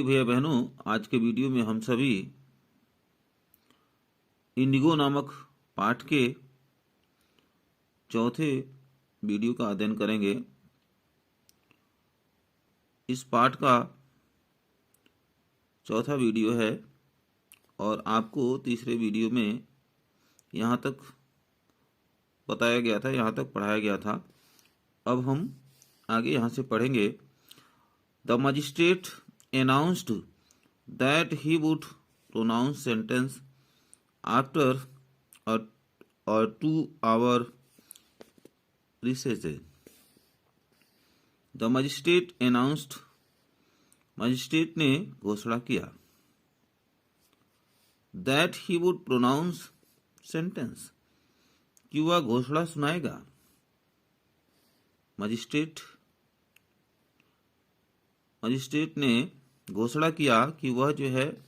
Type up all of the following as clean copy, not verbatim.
भैया बहनों, आज के वीडियो में हम सभी इंडिगो नामक पाठ के चौथे वीडियो का अध्ययन करेंगे। इस पाठ का चौथा वीडियो है और आपको तीसरे वीडियो में यहाँ तक बताया गया था, यहाँ तक पढ़ाया गया था। अब हम आगे यहाँ से पढ़ेंगे। The magistrate announced that he would pronounce sentence after a 2-hour recess. The magistrate announced, magistrate ने घोषणा किया, that he would pronounce sentence, कि वह घोषणा सुनाएगा। मजिस्ट्रेट ने घोषणा किया कि वह जो है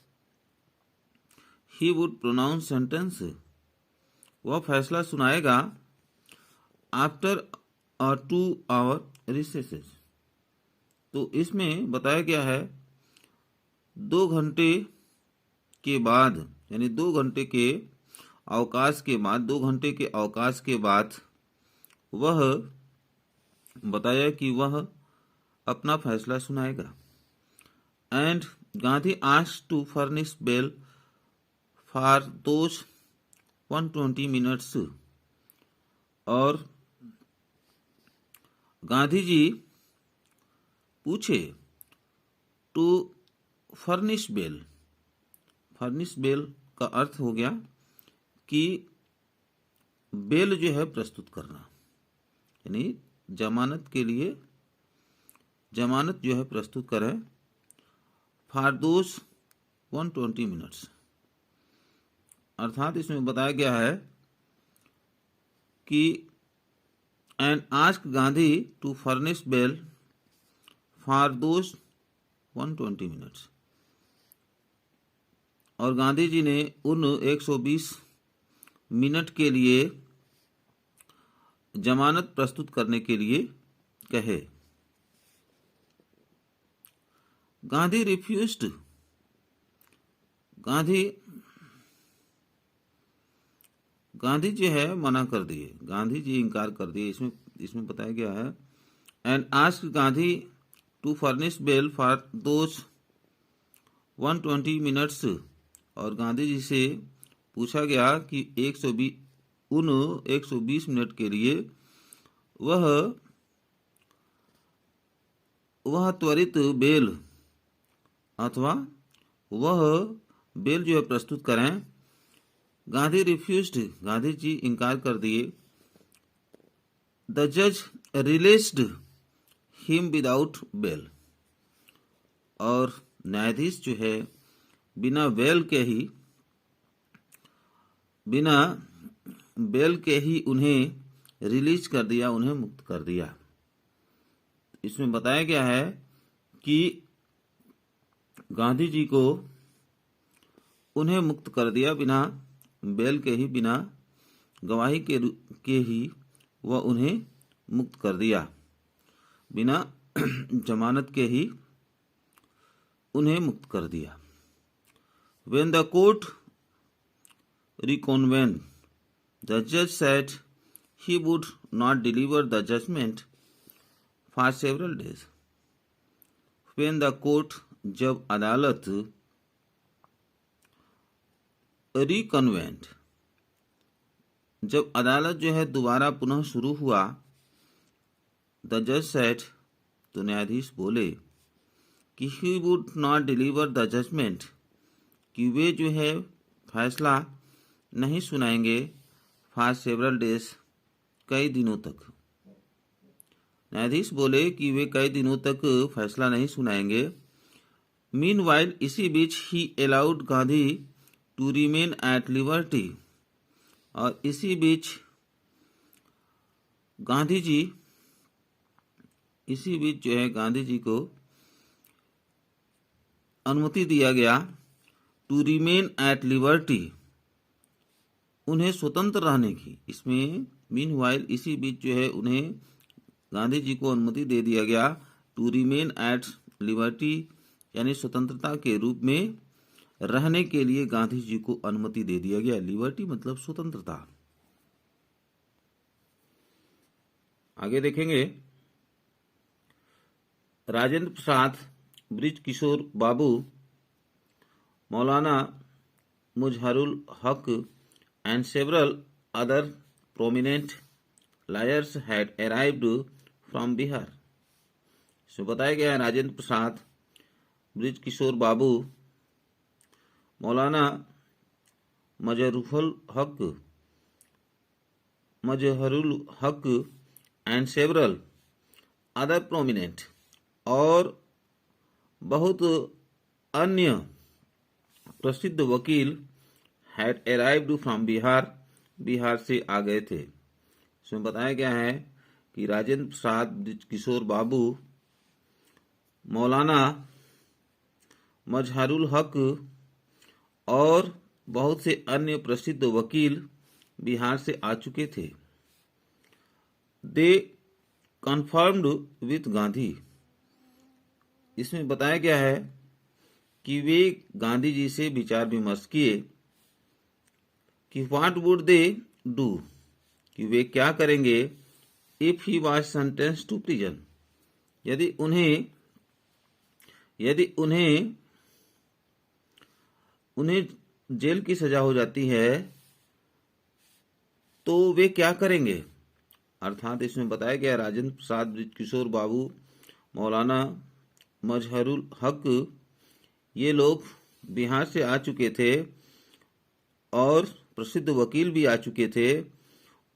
he would pronounce sentence, वह फैसला सुनाएगा after a 2-hour recess। तो इसमें बताया गया है 2 घंटे के बाद, यानी 2 घंटे के अवकाश के बाद, 2 घंटे के अवकाश के बाद वह बताया कि वह अपना फैसला सुनाएगा। And Gandhi asked to furnish bail for those 120 minutes। और गांधी जी पूछे to furnish bail. Furnish bail का अर्थ हो गया कि बेल जो है प्रस्तुत करना, यानी जमानत के लिए जमानत जो है प्रस्तुत करें। फॉर दोज 120 मिनट्स, अर्थात इसमें बताया गया है कि and ask Gandhi to furnish bail for those 120 minutes. और गांधी जी ने उन 120 मिनट के लिए जमानत प्रस्तुत करने के लिए कहे। गांधी रिफ्यूज्ड, गांधी जो है मना कर दिए, गांधी जी इनकार कर दिए। इसमें बताया गया है and ask Gandhi to furnish bail for those 120 minutes. और गांधी जी से पूछा गया कि 120 मिनट के लिए वह त्वरित बेल अथवा वह बेल जो है प्रस्तुत करें। गांधी रिफ्यूज्ड, गांधी जी इनकार कर दिए। द जज रिलीज्ड हिम विदाउट बेल। और न्यायाधीश जो है बिना बेल के ही उन्हें रिलीज कर दिया, उन्हें मुक्त कर दिया। इसमें बताया गया है कि गांधी जी को उन्हें मुक्त कर दिया, बिना बेल के ही, बिना गवाही के ही वह उन्हें मुक्त कर दिया, बिना जमानत के ही उन्हें मुक्त कर दिया। When the court reconvened, the judge said he would not deliver the judgment for several days. When the court, जब अदालत रिकन्वेंट, जब अदालत जो है दोबारा पुनः शुरू हुआ, द जज सेड, तो न्यायाधीश बोले कि he would not deliver the judgment, कि वे जो है फैसला नहीं सुनाएंगे फॉर सेवरल डेज, कई दिनों तक। न्यायाधीश बोले कि वे कई दिनों तक फैसला नहीं सुनाएंगे। मीनवाइल, इसी बीच ही allowed Gandhi to remain at liberty. और इसी बीच जो है गांधी जी को अनुमति दिया गया टू रिमेन एट लिबर्टी, उन्हें स्वतंत्र रहने की। इसमें मीनवाइल, इसी बीच जो है उन्हें गांधी जी को अनुमति दे दिया गया टू रिमेन एट लिबर्टी, यानी स्वतंत्रता के रूप में रहने के लिए गांधी जी को अनुमति दे दिया गया। लिबर्टी मतलब स्वतंत्रता। आगे देखेंगे, राजेंद्र प्रसाद, बृज किशोर बाबू, मौलाना मुजहरुल हक and several other prominent lawyers had arrived from Bihar। इसमें बताया गया है राजेंद्र प्रसाद, बृज किशोर बाबू, मौलाना मजहरुल हक एंड सेवरल अदर प्रोमिनेंट, और बहुत अन्य प्रसिद्ध वकील had arrived from Bihar, Bihar से आ गए थे। इसमें बताया गया है कि राजेंद्र प्रसाद, बृज किशोर बाबू, मौलाना मजहरुल हक और बहुत से अन्य प्रसिद्ध वकील बिहार से आ चुके थे। दे कन्फर्म्ड विथ गांधी। इसमें बताया गया है कि वे गांधी जी से विचार विमर्श किए कि व्हाट वुड दे डू, कि वे क्या करेंगे, if he was sentence to prison, यदि उन्हें जेल की सजा हो जाती है तो वे क्या करेंगे। अर्थात इसमें बताया गया राजेंद्र प्रसाद, बृज किशोर बाबू, मौलाना मजहरुल हक, ये लोग बिहार से आ चुके थे और प्रसिद्ध वकील भी आ चुके थे।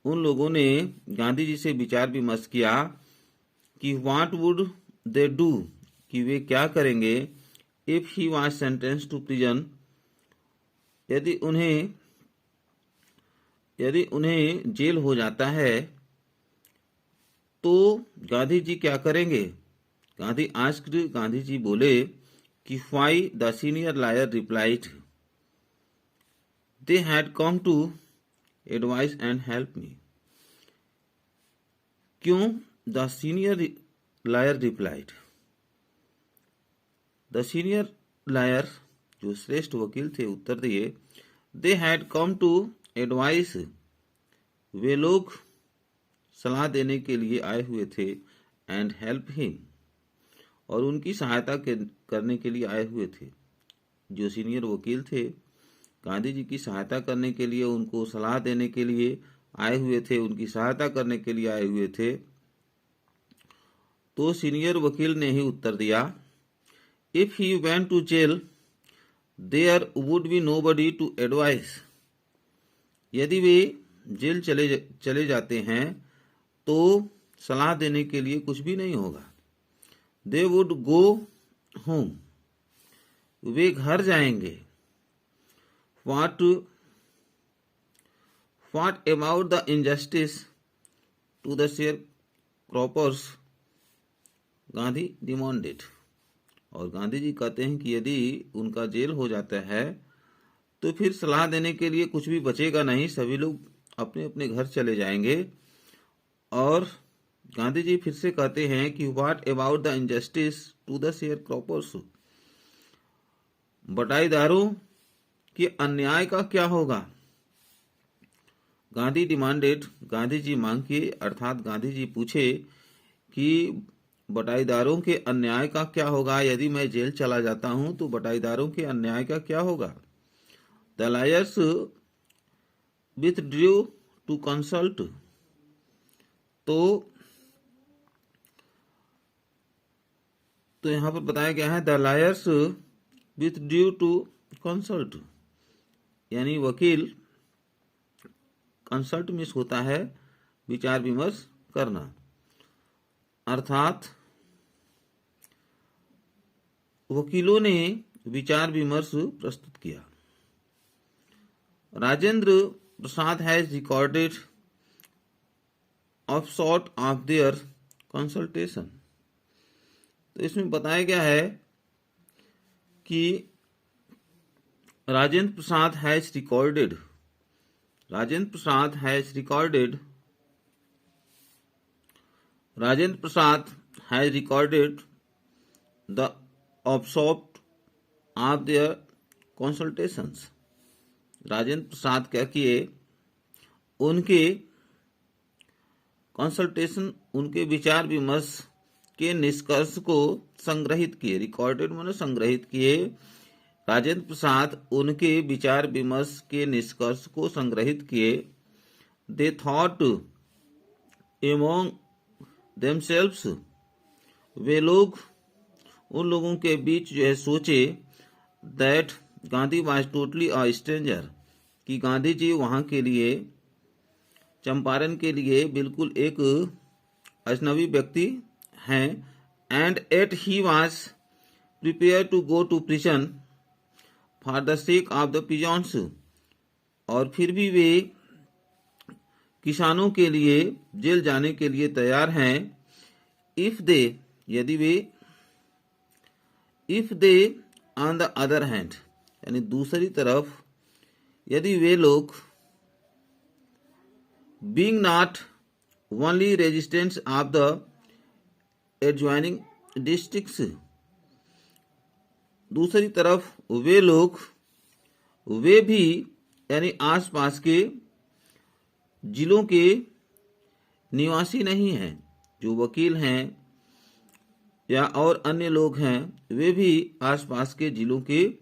उन लोगों ने गांधी जी से विचार विमर्श किया कि व्हाट वुड दे डू, कि वे क्या करेंगे, if he was sentence to prison, यदि उन्हें जेल हो जाता है तो गांधी जी क्या करेंगे। गांधी जी बोले कि why, the senior lawyer replied, they had come to advise and help me. क्यों? The senior lawyer replied, the senior lawyer जो श्रेष्ठ वकील थे उत्तर दिए, they had come to advise, वे लोग सलाह देने के लिए आए हुए थे, एंड हेल्प हिम, और उनकी सहायता करने के लिए आए हुए थे। जो सीनियर वकील थे गांधी जी की सहायता करने के लिए, उनको सलाह देने के लिए आए हुए थे, उनकी सहायता करने के लिए आए हुए थे। तो सीनियर वकील ने ही उत्तर दिया, if he went to jail there would be nobody to advise, यदि वे जेल चले जाते हैं तो सलाह देने के लिए कुछ भी नहीं होगा। दे वुड गो होम, वे घर जाएंगे। What about the injustice to the sharecroppers, Gandhi demanded, और गांधी जी कहते हैं कि यदि उनका जेल हो जाता है तो फिर सलाह देने के लिए कुछ भी बचेगा नहीं, सभी लोग अपने अपने घर चले जाएंगे। और गांधी जी फिर से कहते हैं कि what about the injustice to the sharecroppers, बटाईदारों के अन्याय का क्या होगा। गांधी डिमांडेड, गांधी जी मांग किए, अर्थात गांधी जी पूछे कि बटाईदारों के अन्याय का क्या होगा, यदि मैं जेल चला जाता हूं तो बटाईदारों के अन्याय का क्या होगा। The lawyers withdrew to consult, तो यहां पर बताया गया है the lawyers withdrew to consult, यानी वकील कंसल्ट मिस होता है विचार विमर्श करना, अर्थात वकीलों ने विचार विमर्श प्रस्तुत किया। Rajendra Prasad has recorded of sort of their consultation, तो इसमें बताया गया है कि Rajendra Prasad has recorded the absorbed of their consultations. Rajendra Prasad क्या किए, उनके कंसल्टेशन, उनके विचार विमर्श के निष्कर्ष को संग्रहित किए। रिकॉर्डेड माने संग्रहित किए। राजेंद्र प्रसाद उनके विचार विमर्श के निष्कर्ष को संग्रहित किए। दे थॉट एमोंग देमसेल्व्स, वे लोग उन लोगों के बीच जो है सोचे, that Gandhi was totally a stranger, कि गांधी जी वहां के लिए, चंपारण के लिए बिल्कुल एक अजनबी व्यक्ति हैं। And yet he was prepared to go to prison for the sake of the pigeons, और फिर भी वे किसानों के लिए जेल जाने के लिए तैयार हैं। इफ दे, यदि वे, if they on the other hand, यानी दूसरी तरफ, यदि वे लोग, being not only residents of the adjoining districts, दूसरी तरफ वे लोग, वे भी यानी आसपास के जिलों के निवासी नहीं हैं, जो वकील हैं या और अन्य लोग हैं, वे भी आसपास के जिलों के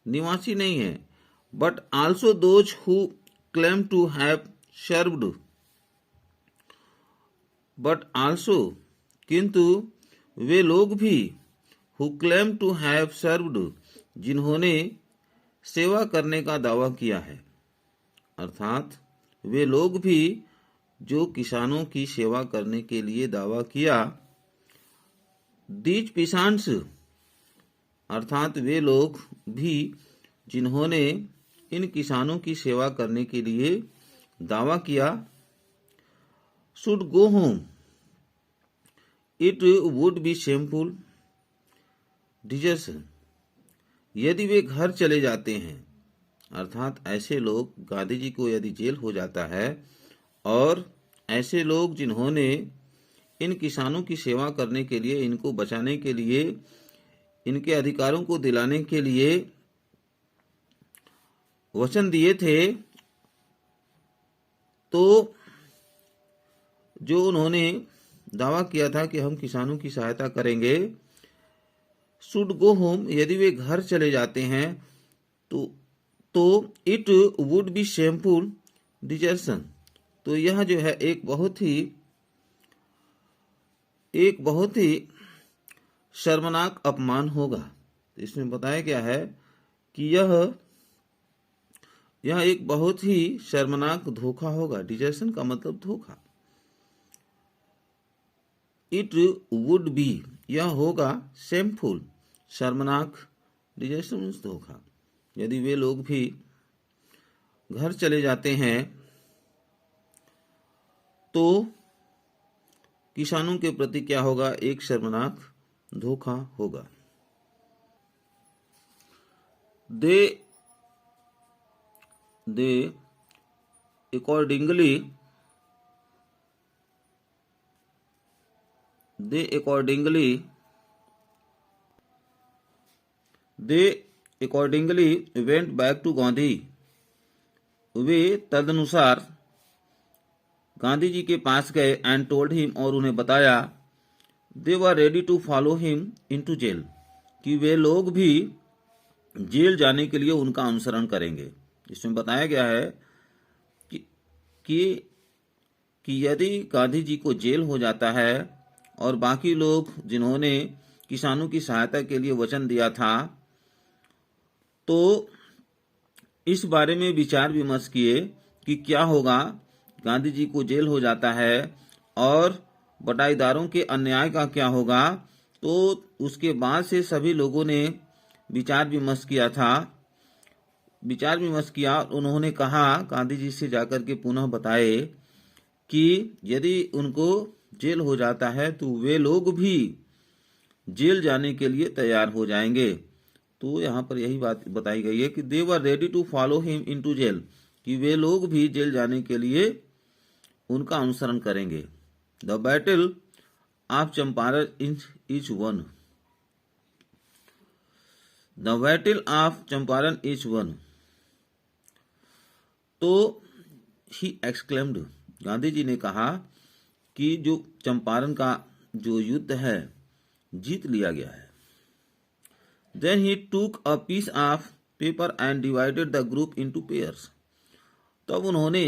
निवासी नहीं हैं। But also those who claim to have served, but also, किंतु वे लोग भी, who claim to have served, जिन्होंने सेवा करने का दावा किया है, अर्थात वे लोग भी जो किसानों की सेवा करने के लिए दावा किया। दीज पिसान्स, अर्थात वे लोग भी जिन्होंने इन किसानों की सेवा करने के लिए दावा किया, should go home, it would be shameful desertion, यदि वे घर चले जाते हैं, अर्थात ऐसे लोग, गांधी जी को यदि जेल हो जाता है और ऐसे लोग जिन्होंने इन किसानों की सेवा करने के लिए, इनको बचाने के लिए, इनके अधिकारों को दिलाने के लिए वचन दिए थे, तो जो उन्होंने दावा किया था कि हम किसानों की सहायता करेंगे, शुड गो होम, यदि वे घर चले जाते हैं, तो it would be shameful desertion, तो यह जो है एक बहुत ही शर्मनाक अपमान होगा। इसमें बताया गया है कि यह एक बहुत ही शर्मनाक धोखा होगा। डिजर्शन का मतलब धोखा। इट वुड बी, यह होगा, शेमफुल, शर्मनाक, डिजर्शन मीन्स धोखा, यदि वे लोग भी घर चले जाते हैं तो किसानों के प्रति क्या होगा, एक शर्मनाक धोखा होगा। दे accordingly went back to Gandhi, वे तदनुसार गांधी जी के पास गए, एंड टोल्ड हिम, और उन्हें बताया, they were ready to follow him into jail, कि वे लोग भी जेल जाने के लिए उनका अनुसरण करेंगे। इसमें बताया गया है कि यदि गांधी जी को जेल हो जाता है और बाकी लोग जिन्होंने किसानों की सहायता के लिए वचन दिया था, तो इस बारे में विचार विमर्श किए कि क्या होगा, गांधी जी को जेल हो जाता है और बटाईदारों के अन्याय का क्या होगा। तो उसके बाद से सभी लोगों ने विचार विमर्श किया था। विचार विमर्श किया, उन्होंने कहा, गांधी जी से जाकर के पुनः बताए कि यदि उनको जेल हो जाता है तो वे लोग भी जेल जाने के लिए तैयार हो जाएंगे। तो यहाँ पर यही बात बताई गई है कि they were ready to follow him into jail, कि वे लोग भी जेल जाने के लिए उनका अनुसरण करेंगे। The battle of Champaran is one, the battle of Champaran is one. तो ही एक्सक्लेम्ड, गांधी जी ने कहा कि जो चंपारण का जो युद्ध है जीत लिया गया है। Then he took a piece of paper and divided the group into pairs. तब उन्होंने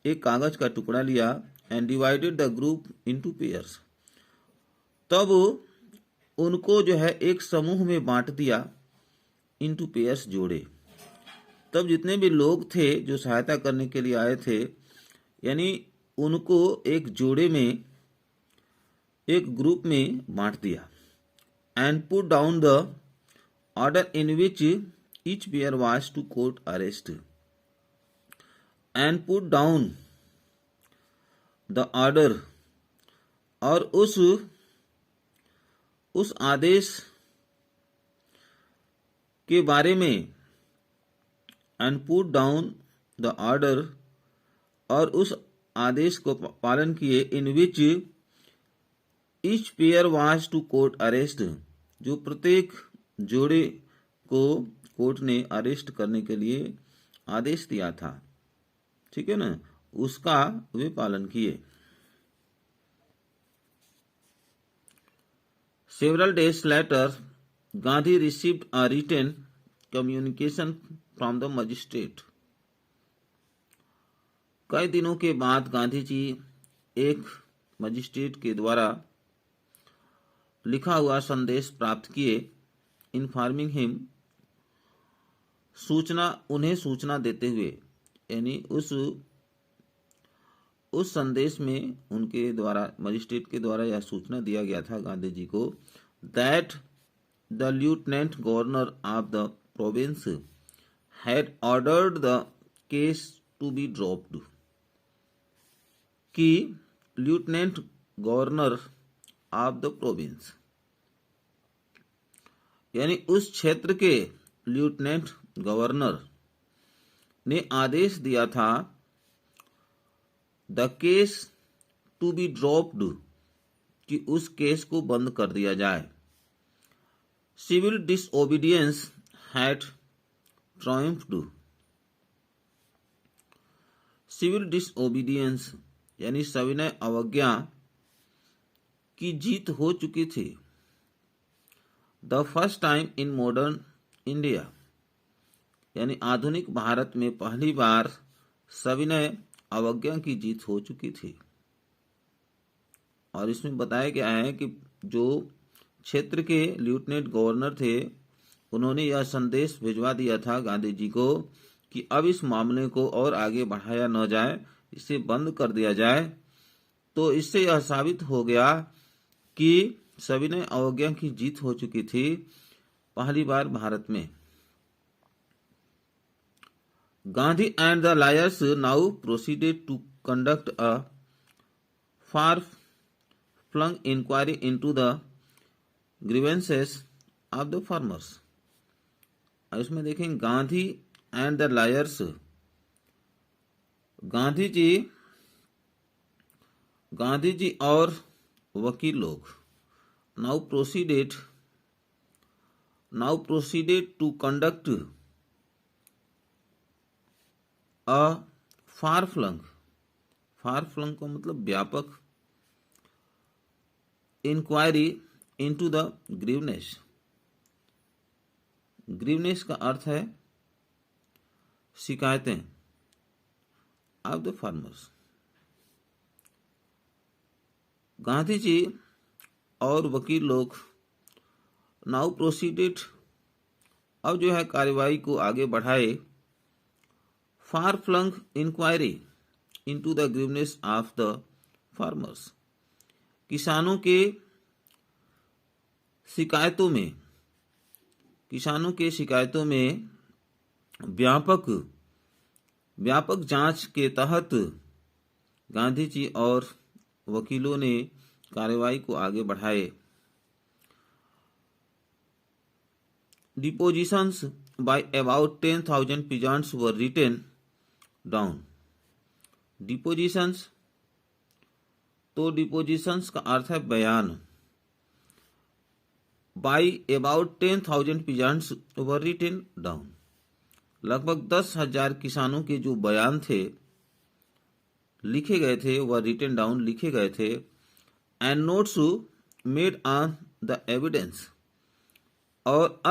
एक कागज का टुकड़ा लिया and divided the group into pairs. तब उनको जो है एक समूह में बांट दिया, इनटू पेयर्स जोड़े। तब जितने भी लोग थे जो सहायता करने के लिए आए थे, यानी उनको एक जोड़े में, एक ग्रुप में बांट दिया। And put down the order in which each pair was to court arrest. And put down the order, और उस आदेश के बारे में, and put down the order, और उस आदेश को पालन किए, in which each pair was to court arrest, जो प्रत्येक जोड़े को कोर्ट ने अरेस्ट करने के लिए आदेश दिया था, ठीक है ना, उसका वे पालन किए। Several days later, Gandhi received a written communication from the magistrate. कई दिनों के बाद गांधी जी एक मजिस्ट्रेट के द्वारा लिखा हुआ संदेश प्राप्त किए। इन्फॉर्मिंग हिम, उन्हें सूचना देते हुए, यानी उस संदेश में उनके द्वारा, मजिस्ट्रेट के द्वारा यह सूचना दिया गया था गांधी जी को, that the lieutenant governor of the province had ordered the case to be dropped, कि lieutenant governor of the province, यानी उस क्षेत्र के लेफ्टिनेंट गवर्नर ने आदेश दिया था, the case to be dropped, कि उस केस को बंद कर दिया जाए। Civil disobedience had triumphed. Civil disobedience यानी सविनय अवज्ञा की जीत हो चुकी थी। The first time in modern India, यानी आधुनिक भारत में पहली बार सविनय अवज्ञा की जीत हो चुकी थी। और इसमें बताया गया है कि जो क्षेत्र के लेफ्टिनेंट गवर्नर थे, उन्होंने यह संदेश भिजवा दिया था गांधी जी को कि अब इस मामले को और आगे बढ़ाया न जाए, इसे बंद कर दिया जाए। तो इससे यह साबित हो गया कि सविनय अवज्ञा की जीत हो चुकी थी पहली बार भारत में। Gandhi and the lawyers now proceeded to conduct a far flung inquiry into the grievances of the farmers। इसमें देखें Gandhi and the lawyers, Gandhi ji और वकील लोग, now proceeded to conduct a far flung का मतलब व्यापक, inquiry into the grievances. Grievances का अर्थ है शिकायतें of the farmers. Gandhi ji और वकील लोग नाउ प्रोसीडेड, अब जो है कार्यवाही को आगे बढ़ाए, far flung inquiry into the grievances of the farmers, किसानों के शिकायतों में व्यापक जांच के तहत गांधी जी और वकीलों ने कार्यवाही को आगे बढ़ाए। Depositions by about 10,000 peasants were written down. Depositions, तो डिपोजिशंस का अर्थ है बयान। by about 10,000 peasants were written down. लगभग 10,000 किसानों के जो बयान थे लिखे गए थे, वह रिटन डाउन लिखे गए थे. And notes made on the evidence, और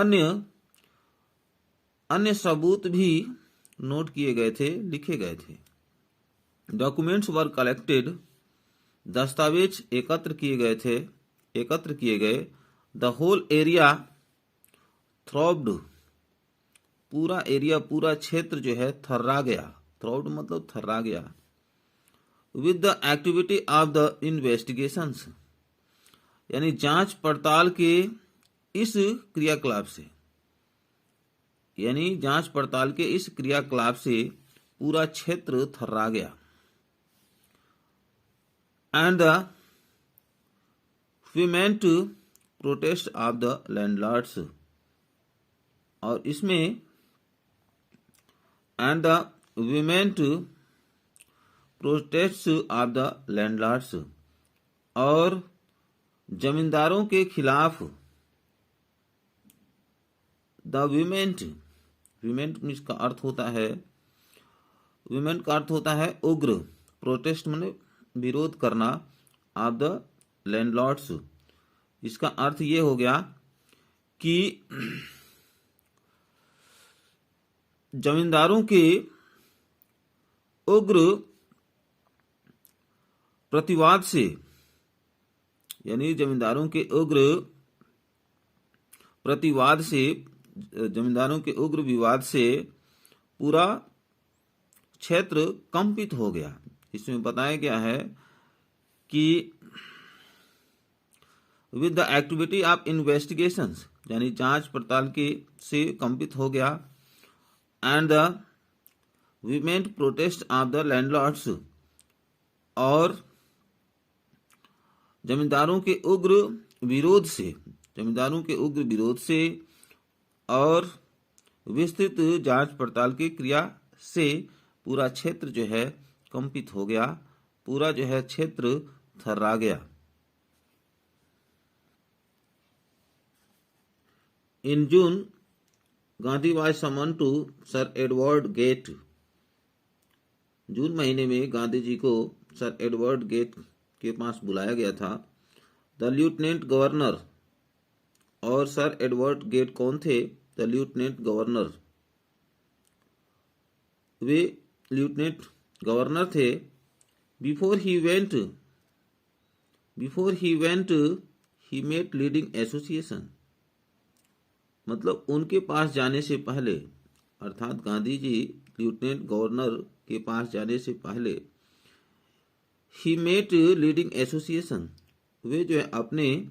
अन्य सबूत भी नोट किए गए थे, लिखे गए थे. डॉक्यूमेंट्स वर कलेक्टेड, दस्तावेज एकत्र किए गए. द होल एरिया थ्रॉब्ड, पूरा क्षेत्र जो है थर्रा गया. थ्रॉब्ड मतलब थर्रा गया. With the activity of the investigations, यानी जांच पड़ताल के इस क्रियाकलाप से पूरा क्षेत्र थर्रा गया. And the vehement protest of the landlords, और इसमें and the vehement protest of the landlords, और जमींदारों के खिलाफ द वेमेंट का अर्थ होता है उग्र. प्रोटेस्ट माने विरोध करना, ऑफ द लैंडलॉर्ड्स, इसका अर्थ ये हो गया कि जमींदारों के उग्र प्रतिवाद से, यानी जमींदारों के उग्र विवाद से पूरा क्षेत्र कंपित हो गया. इसमें बताया गया है कि with the activity of investigations, यानी जांच पड़ताल के से कंपित हो गया. And the vehement protest of the landlords, और जमींदारों के उग्र विरोध से और विस्तृत जांच पड़ताल की क्रिया से पूरा क्षेत्र जो है कंपित हो गया, पूरा जो है क्षेत्र थर्रा गया. In June Gandhi was summon to sir Edward Gait. जून महीने में गांधी जी को सर एडवर्ड गेट के पास बुलाया गया था. द लेफ्टिनेंट गवर्नर, और सर एडवर्ड गेट कौन थे? द लेफ्टिनेंट गवर्नर, वे लेफ्टिनेंट गवर्नर थे. Before he went he met leading association, मतलब उनके पास जाने से पहले, अर्थात गांधी जी लेफ्टिनेंट गवर्नर के पास जाने से पहले ही मेट लीडिंग एसोसिएशन, वे जो है अपने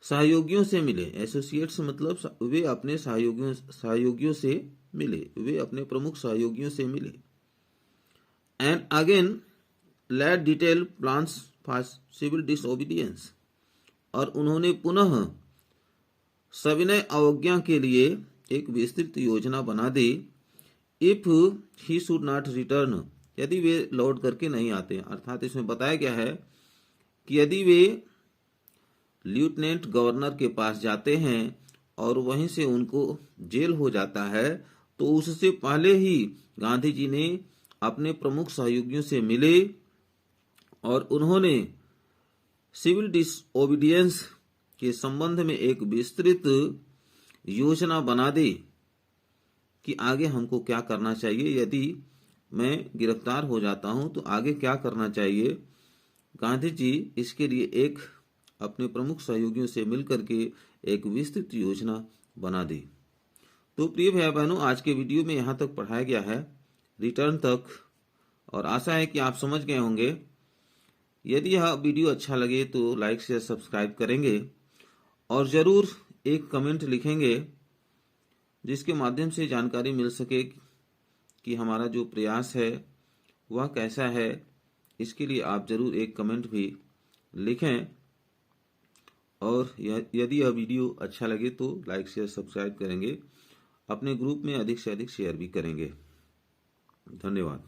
सहयोगियों से मिले. एसोसिएट्स मतलब वे अपने सहयोगियों से मिले, वे अपने प्रमुख सहयोगियों से मिले. And again laid detail plans for civil disobedience, और उन्होंने पुनः सविनय अवज्ञा के लिए एक विस्तृत योजना बना दी. If he should not return, यदि वे लौट करके नहीं आते. अर्थात इसमें बताया गया है कि यदि वे लेफ्टिनेंट गवर्नर के पास जाते हैं और वहीं से उनको जेल हो जाता है, तो उससे पहले ही गांधी जी ने अपने प्रमुख सहयोगियों से मिले और उन्होंने सिविल डिसओबीडियंस के संबंध में एक विस्तृत योजना बना दी कि आगे हमको क्या करना चाहिए, यदि मैं गिरफ्तार हो जाता हूं तो आगे क्या करना चाहिए. गांधी जी इसके लिए एक अपने प्रमुख सहयोगियों से मिलकर के एक विस्तृत योजना बना दी. तो प्रिय भाई बहनों, आज के वीडियो में यहाँ तक पढ़ाया गया है, रिटर्न तक, और आशा है कि आप समझ गए होंगे. यदि यह वीडियो अच्छा लगे तो लाइक शेयर सब्सक्राइब करेंगे और जरूर एक कमेंट लिखेंगे, जिसके माध्यम से जानकारी मिल सके कि हमारा जो प्रयास है वह कैसा है. इसके लिए आप जरूर एक कमेंट भी लिखें, और यदि यह वीडियो अच्छा लगे तो लाइक शेयर सब्सक्राइब करेंगे, अपने ग्रुप में अधिक से अधिक शेयर भी करेंगे. धन्यवाद.